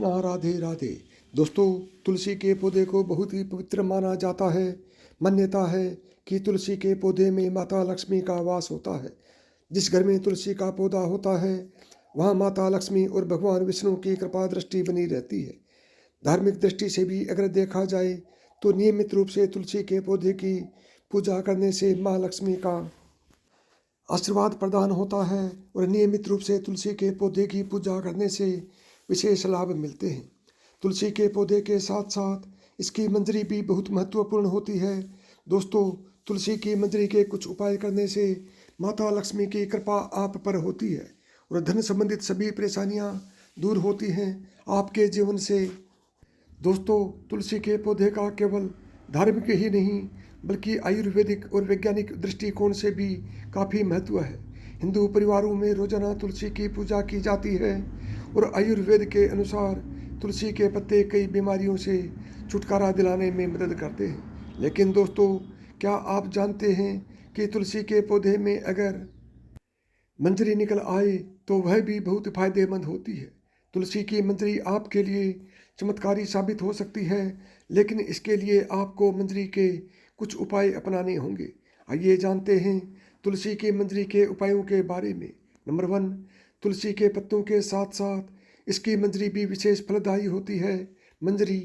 कृष्णा, राधे राधे। दोस्तों, तुलसी के पौधे को बहुत ही पवित्र माना जाता है। मान्यता है कि तुलसी के पौधे में माता लक्ष्मी का वास होता है। जिस घर में तुलसी का पौधा होता है वहाँ माता लक्ष्मी और भगवान विष्णु की कृपा दृष्टि बनी रहती है। धार्मिक दृष्टि से भी अगर देखा जाए तो नियमित रूप से तुलसी के पौधे की पूजा करने से माँ लक्ष्मी का आशीर्वाद प्रदान होता है और नियमित रूप से तुलसी के पौधे की पूजा करने से विशेष लाभ मिलते हैं। तुलसी के पौधे के साथ साथ इसकी मंजरी भी बहुत महत्वपूर्ण होती है। दोस्तों, तुलसी की मंजरी के कुछ उपाय करने से माता लक्ष्मी की कृपा आप पर होती है और धन संबंधित सभी परेशानियां दूर होती हैं आपके जीवन से। दोस्तों, तुलसी के पौधे का केवल धार्मिक ही नहीं बल्कि आयुर्वेदिक और वैज्ञानिक दृष्टिकोण से भी काफ़ी महत्व है। हिंदू परिवारों में रोजाना तुलसी की पूजा की जाती है और आयुर्वेद के अनुसार तुलसी के पत्ते कई बीमारियों से छुटकारा दिलाने में मदद करते हैं। लेकिन दोस्तों, क्या आप जानते हैं कि तुलसी के पौधे में अगर मंजरी निकल आए तो वह भी बहुत फायदेमंद होती है। तुलसी की मंजरी आपके लिए चमत्कारी साबित हो सकती है, लेकिन इसके लिए आपको मंजरी के कुछ उपाय अपनाने होंगे। आइए जानते हैं तुलसी की मंजरी के उपायों के बारे में। नंबर 1, तुलसी के पत्तों के साथ साथ इसकी मंजरी भी विशेष फलदायी होती है। मंजरी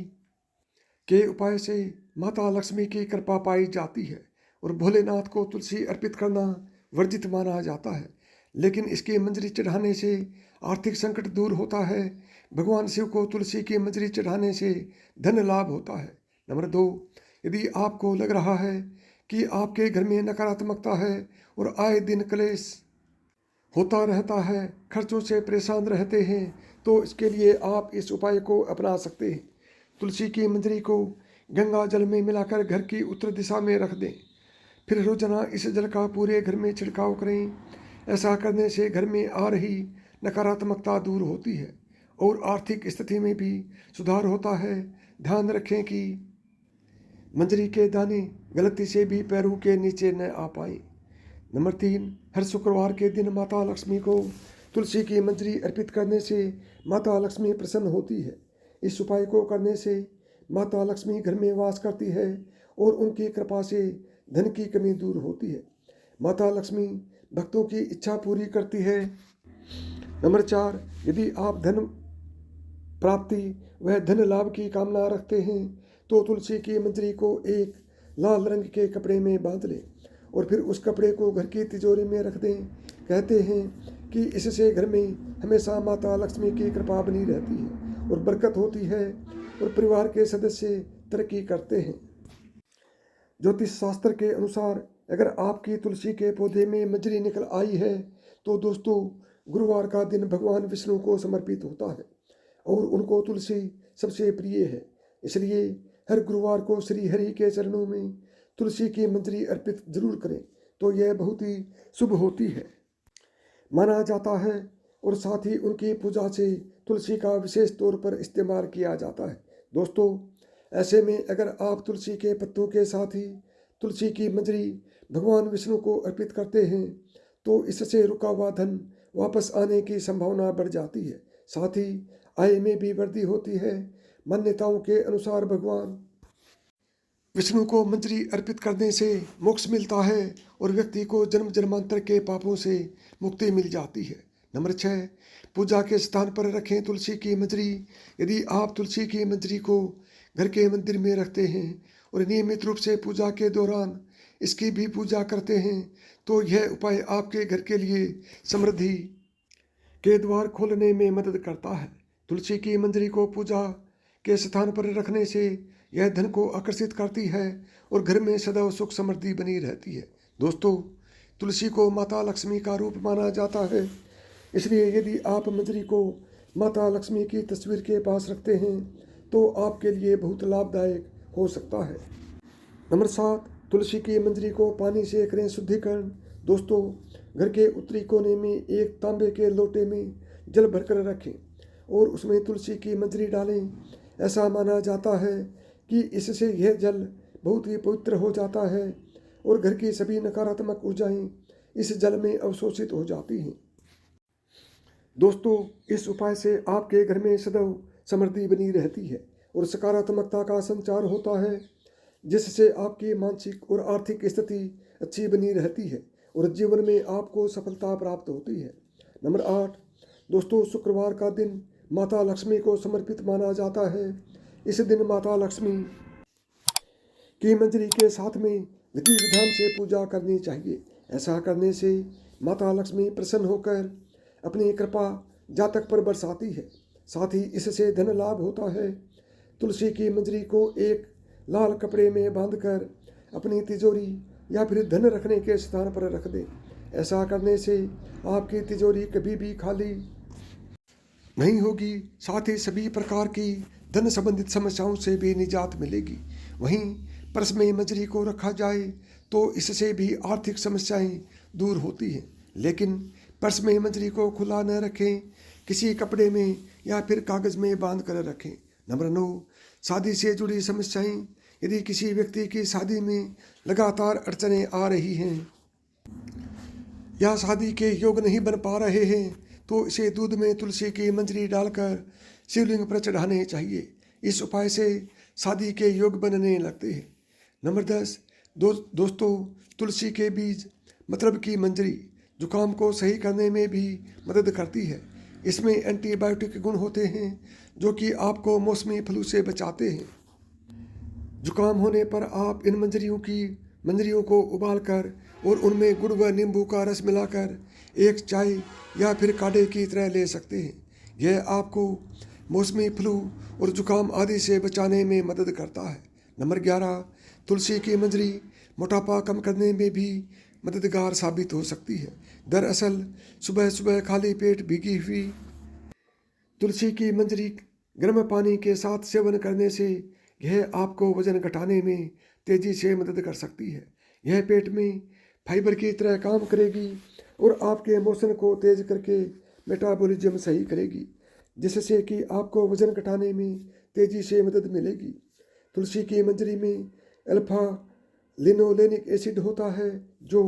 के उपाय से माता लक्ष्मी की कृपा पाई जाती है और भोलेनाथ को तुलसी अर्पित करना वर्जित माना जाता है, लेकिन इसकी मंजरी चढ़ाने से आर्थिक संकट दूर होता है। भगवान शिव को तुलसी की मंजरी चढ़ाने से धन लाभ होता है। नंबर 2, यदि आपको लग रहा है कि आपके घर में नकारात्मकता है और आए दिन क्लेश होता रहता है, खर्चों से परेशान रहते हैं, तो इसके लिए आप इस उपाय को अपना सकते हैं। तुलसी की मंजरी को गंगा जल में मिलाकर घर की उत्तर दिशा में रख दें। फिर रोजाना इस जल का पूरे घर में छिड़काव करें। ऐसा करने से घर में आ रही नकारात्मकता दूर होती है और आर्थिक स्थिति में भी सुधार होता है। ध्यान रखें कि मंजरी के दाने गलती से भी पैरों के नीचे न आ पाए। नंबर 3, हर शुक्रवार के दिन माता लक्ष्मी को तुलसी की मंजरी अर्पित करने से माता लक्ष्मी प्रसन्न होती है। इस उपाय को करने से माता लक्ष्मी घर में वास करती है और उनकी कृपा से धन की कमी दूर होती है। माता लक्ष्मी भक्तों की इच्छा पूरी करती है। नंबर 4, यदि आप धन प्राप्ति व धन लाभ की कामना रखते हैं तो तुलसी की मंजरी को एक लाल रंग के कपड़े में बांध लें और फिर उस कपड़े को घर की तिजोरी में रख दें। कहते हैं कि इससे घर में हमेशा माता लक्ष्मी की कृपा बनी रहती है और बरकत होती है और परिवार के सदस्य तरक्की करते हैं। ज्योतिष शास्त्र के अनुसार अगर आपकी तुलसी के पौधे में मंजरी निकल आई है तो दोस्तों, गुरुवार का दिन भगवान विष्णु को समर्पित होता है और उनको तुलसी सबसे प्रिय है। इसलिए हर गुरुवार को श्री हरि के चरणों में तुलसी की मंजरी अर्पित जरूर करें, तो यह बहुत ही शुभ होती है माना जाता है और साथ ही उनकी पूजा से तुलसी का विशेष तौर पर इस्तेमाल किया जाता है। दोस्तों, ऐसे में अगर आप तुलसी के पत्तों के साथ ही तुलसी की मंजरी भगवान विष्णु को अर्पित करते हैं तो इससे रुका हुआ धन वापस आने की संभावना बढ़ जाती है। साथ ही आय में भी वृद्धि होती है। मान्यताओं के अनुसार भगवान विष्णु को मंजरी अर्पित करने से मोक्ष मिलता है और व्यक्ति को जन्म जन्मांतर के पापों से मुक्ति मिल जाती है। नंबर 6, पूजा के स्थान पर रखें तुलसी की मंजरी। यदि आप तुलसी की मंजरी को घर के मंदिर में रखते हैं और नियमित रूप से पूजा के दौरान इसकी भी पूजा करते हैं तो यह उपाय आपके घर के लिए समृद्धि के द्वार खोलने में मदद करता है। तुलसी की मंजरी को पूजा के स्थान पर रखने से यह धन को आकर्षित करती है और घर में सदैव सुख समृद्धि बनी रहती है। दोस्तों, तुलसी को माता लक्ष्मी का रूप माना जाता है, इसलिए यदि आप मंजरी को माता लक्ष्मी की तस्वीर के पास रखते हैं तो आपके लिए बहुत लाभदायक हो सकता है। नंबर 7, तुलसी की मंजरी को पानी से करें शुद्धिकरण। दोस्तों, घर के उत्तरी कोने में एक तांबे के लोटे में जल भरकर रखें और उसमें तुलसी की मंजरी डालें। ऐसा माना जाता है कि इससे यह जल बहुत ही पवित्र हो जाता है और घर की सभी नकारात्मक ऊर्जाएं इस जल में अवशोषित हो जाती हैं। दोस्तों, इस उपाय से आपके घर में सदैव समृद्धि बनी रहती है और सकारात्मकता का संचार होता है, जिससे आपकी मानसिक और आर्थिक स्थिति अच्छी बनी रहती है और जीवन में आपको सफलता प्राप्त होती है। नंबर 8 दोस्तों, शुक्रवार का दिन माता लक्ष्मी को समर्पित माना जाता है। इस दिन माता लक्ष्मी की मंजरी के साथ में विधि विधान से पूजा करनी चाहिए। ऐसा करने से माता लक्ष्मी प्रसन्न होकर अपनी कृपा जातक पर बरसाती है। साथ ही इससे धन लाभ होता है। तुलसी की मंजरी को एक लाल कपड़े में बांधकर अपनी तिजोरी या फिर धन रखने के स्थान पर रख दें। ऐसा करने से आपकी तिजोरी कभी भी खाली नहीं होगी। साथ ही सभी प्रकार की धन संबंधित समस्याओं से भी निजात मिलेगी। वहीं पर्स में मंजरी को रखा जाए तो इससे भी आर्थिक समस्याएं दूर होती हैं। लेकिन पर्स में मंजरी को खुला न रखें, किसी कपड़े में या फिर कागज़ में बांध कर रखें। नंबर 9 शादी से जुड़ी समस्याएं। यदि किसी व्यक्ति की शादी में लगातार अड़चनें आ रही हैं या शादी के योग नहीं बन पा रहे हैं तो इसे दूध में तुलसी की मंजरी डालकर शिवलिंग पर चढ़ाने चाहिए। इस उपाय से शादी के योग बनने लगते हैं। नंबर 10 दोस्तों, तुलसी के बीज मतलब की मंजरी जुकाम को सही करने में भी मदद करती है। इसमें एंटीबायोटिक गुण होते हैं जो कि आपको मौसमी फ्लू से बचाते हैं। जुकाम होने पर आप इन मंजरियों को उबालकर और उनमें गुड़ व नींबू का रस मिलाकर एक चाय या फिर काढ़े की तरह ले सकते हैं। यह आपको मौसमी फ्लू और जुकाम आदि से बचाने में मदद करता है। नंबर 11 तुलसी की मंजरी मोटापा कम करने में भी मददगार साबित हो सकती है। दरअसल सुबह सुबह खाली पेट भीगी हुई तुलसी की मंजरी गर्म पानी के साथ सेवन करने से यह आपको वजन घटाने में तेज़ी से मदद कर सकती है। यह पेट में फाइबर की तरह काम करेगी और आपके मोशन को तेज करके मेटाबॉलिज्म सही करेगी, जिससे कि आपको वजन घटाने में तेज़ी से मदद मिलेगी। तुलसी की मंजरी में अल्फा लिनोलेनिक एसिड होता है जो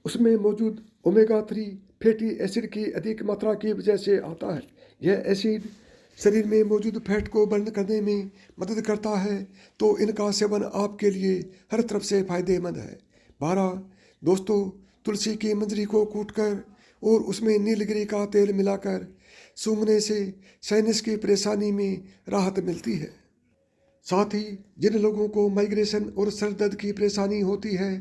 उसमें मौजूद ओमेगा 3 फैटी एसिड की अधिक मात्रा की वजह से आता है। यह एसिड शरीर में मौजूद फैट को बर्न करने में मदद करता है, तो इनका सेवन आपके लिए हर तरफ से फायदेमंद है। 12 दोस्तों, तुलसी की मंजरी को कूटकर और उसमें नीलगिरी का तेल मिलाकर सूंघने से साइनस की परेशानी में राहत मिलती है। साथ ही जिन लोगों को माइग्रेशन और सर दर्द की परेशानी होती है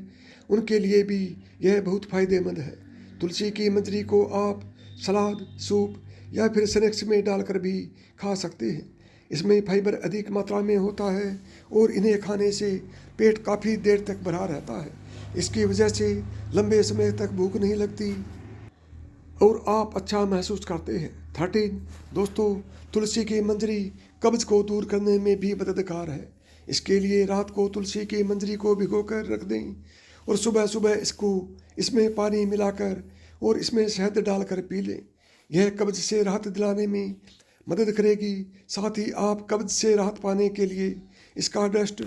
उनके लिए भी यह बहुत फायदेमंद है। तुलसी की मंजरी को आप सलाद, सूप या फिर स्नैक्स में डालकर भी खा सकते हैं। इसमें फाइबर अधिक मात्रा में होता है और इन्हें खाने से पेट काफ़ी देर तक भरा रहता है। इसकी वजह से लंबे समय तक भूख नहीं लगती और आप अच्छा महसूस करते हैं। 13 दोस्तों, तुलसी की मंजरी कब्ज को दूर करने में भी मददगार है। इसके लिए रात को तुलसी की मंजरी को भिगोकर रख दें और सुबह सुबह इसमें पानी मिलाकर और इसमें शहद डालकर पी लें। यह कब्ज से राहत दिलाने में मदद करेगी। साथ ही आप कब्ज से राहत पाने के लिए इसका डस्ट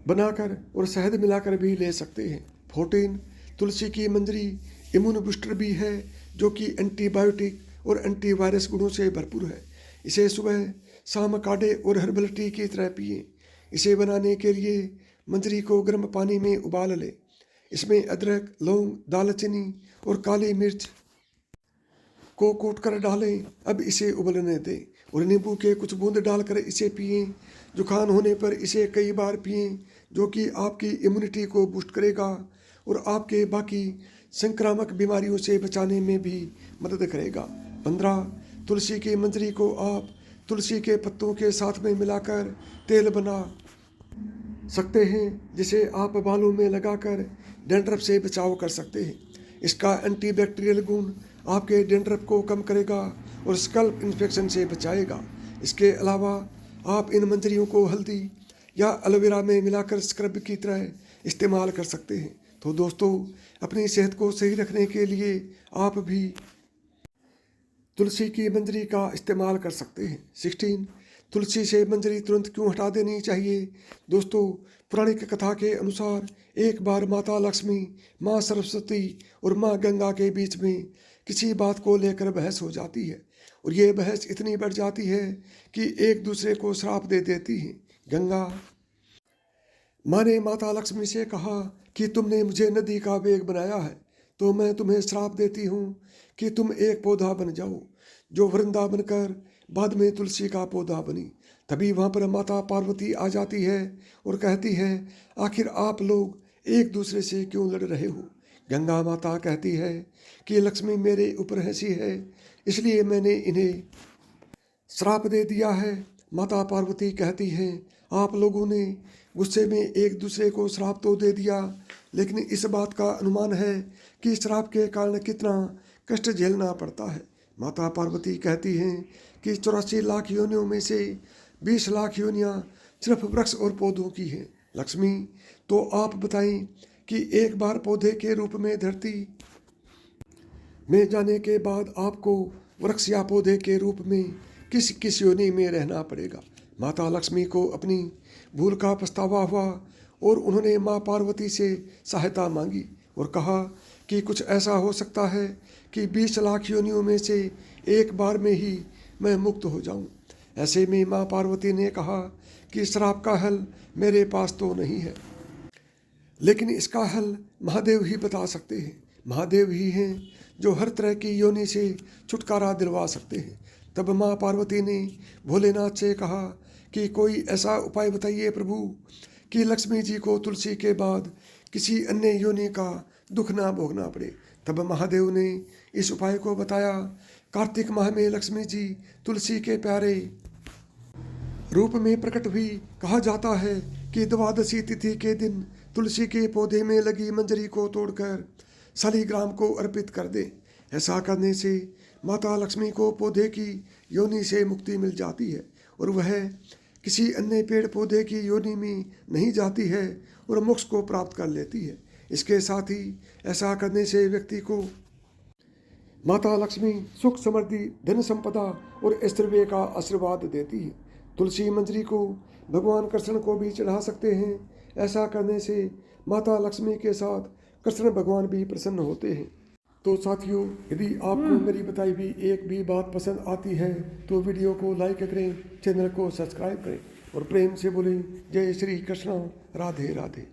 बनाकर और शहद मिलाकर भी ले सकते हैं। 14 तुलसी की मंजरी इम्यून बूस्टर भी है जो कि एंटीबायोटिक और एंटीवायरस गुणों से भरपूर है। इसे सुबह शाम काढ़े और हर्बल टी की तरह पिएं। इसे बनाने के लिए मंजरी को गर्म पानी में उबाल लें। इसमें अदरक, लौंग, दालचीनी और काली मिर्च को कूट कर डालें। अब इसे उबलने दें और नींबू के कुछ बूंद डालकर इसे पिएं। जुकाम होने पर इसे कई बार पिएं, जो कि आपकी इम्यूनिटी को बूस्ट करेगा और आपके बाकी संक्रामक बीमारियों से बचाने में भी मदद करेगा। 15 तुलसी की मंजरी को आप तुलसी के पत्तों के साथ में मिलाकर तेल बना सकते हैं, जिसे आप बालों में लगाकर डैंड्रफ से बचाव कर सकते हैं। इसका एंटीबैक्टीरियल गुण आपके डैंड्रफ को कम करेगा और स्कल्प इन्फेक्शन से बचाएगा। इसके अलावा आप इन मंजरियों को हल्दी या एलोवेरा में मिलाकर स्क्रब की तरह इस्तेमाल कर सकते हैं। तो दोस्तों, अपनी सेहत को सही रखने के लिए आप भी तुलसी की मंजरी का इस्तेमाल कर सकते हैं। 16 तुलसी से मंजरी तुरंत क्यों हटा देनी चाहिए? दोस्तों, पौराणिक कथा के अनुसार एक बार माता लक्ष्मी, माँ सरस्वती और माँ गंगा के बीच में किसी बात को लेकर बहस हो जाती है और ये बहस इतनी बढ़ जाती है कि एक दूसरे को श्राप दे देती हैं। गंगा माँ ने माता लक्ष्मी से कहा कि तुमने मुझे नदी का वेग बनाया है, तो मैं तुम्हें श्राप देती हूँ कि तुम एक पौधा बन जाओ जो वृंदा बनकर बाद में तुलसी का पौधा बनी। तभी वहाँ पर माता पार्वती आ जाती है और कहती है, आखिर आप लोग एक दूसरे से क्यों लड़ रहे हो। गंगा माता कहती है कि लक्ष्मी मेरे ऊपर हंसी है, इसलिए मैंने इन्हें श्राप दे दिया है। माता पार्वती कहती हैं, आप लोगों ने गुस्से में एक दूसरे को श्राप तो दे दिया, लेकिन इस बात का अनुमान है कि श्राप के कारण कितना कष्ट झेलना पड़ता है। माता पार्वती कहती हैं कि 84 लाख योनियों में से 20 लाख योनियाँ सिर्फ वृक्ष और पौधों की हैं। लक्ष्मी, तो आप बताएं कि एक बार पौधे के रूप में धरती में जाने के बाद आपको वृक्ष या पौधे के रूप में किस किस योनि में रहना पड़ेगा। माता लक्ष्मी को अपनी भूल का पछतावा हुआ और उन्होंने माँ पार्वती से सहायता मांगी और कहा कि कुछ ऐसा हो सकता है कि 20 लाख योनियों में से एक बार में ही मैं मुक्त हो जाऊं। ऐसे में माँ पार्वती ने कहा कि श्राप का हल मेरे पास तो नहीं है, लेकिन इसका हल महादेव ही बता सकते हैं। महादेव ही हैं जो हर तरह की योनि से छुटकारा दिलवा सकते हैं। तब माँ पार्वती ने भोलेनाथ से कहा कि कोई ऐसा उपाय बताइए प्रभु कि लक्ष्मी जी को तुलसी के बाद किसी अन्य योनि का दुख ना भोगना पड़े। तब महादेव ने इस उपाय को बताया। कार्तिक माह में लक्ष्मी जी तुलसी के प्यारे रूप में प्रकट हुई। कहा जाता है कि द्वादशी तिथि के दिन तुलसी के पौधे में लगी मंजरी को तोड़कर शालिग्राम को अर्पित कर दे। ऐसा करने से माता लक्ष्मी को पौधे की योनि से मुक्ति मिल जाती है और वह किसी अन्य पेड़ पौधे की योनि में नहीं जाती है और मोक्ष को प्राप्त कर लेती है। इसके साथ ही ऐसा करने से व्यक्ति को माता लक्ष्मी सुख समृद्धि धन संपदा और ऐश्वर्य का आशीर्वाद देती है। तुलसी मंजरी को भगवान कृष्ण को भी चढ़ा सकते हैं। ऐसा करने से माता लक्ष्मी के साथ कृष्ण भगवान भी प्रसन्न होते हैं। तो साथियों, यदि आपको मेरी बताई हुई एक भी बात पसंद आती है तो वीडियो को लाइक करें, चैनल को सब्सक्राइब करें और प्रेम से बोलें जय श्री कृष्ण, राधे राधे।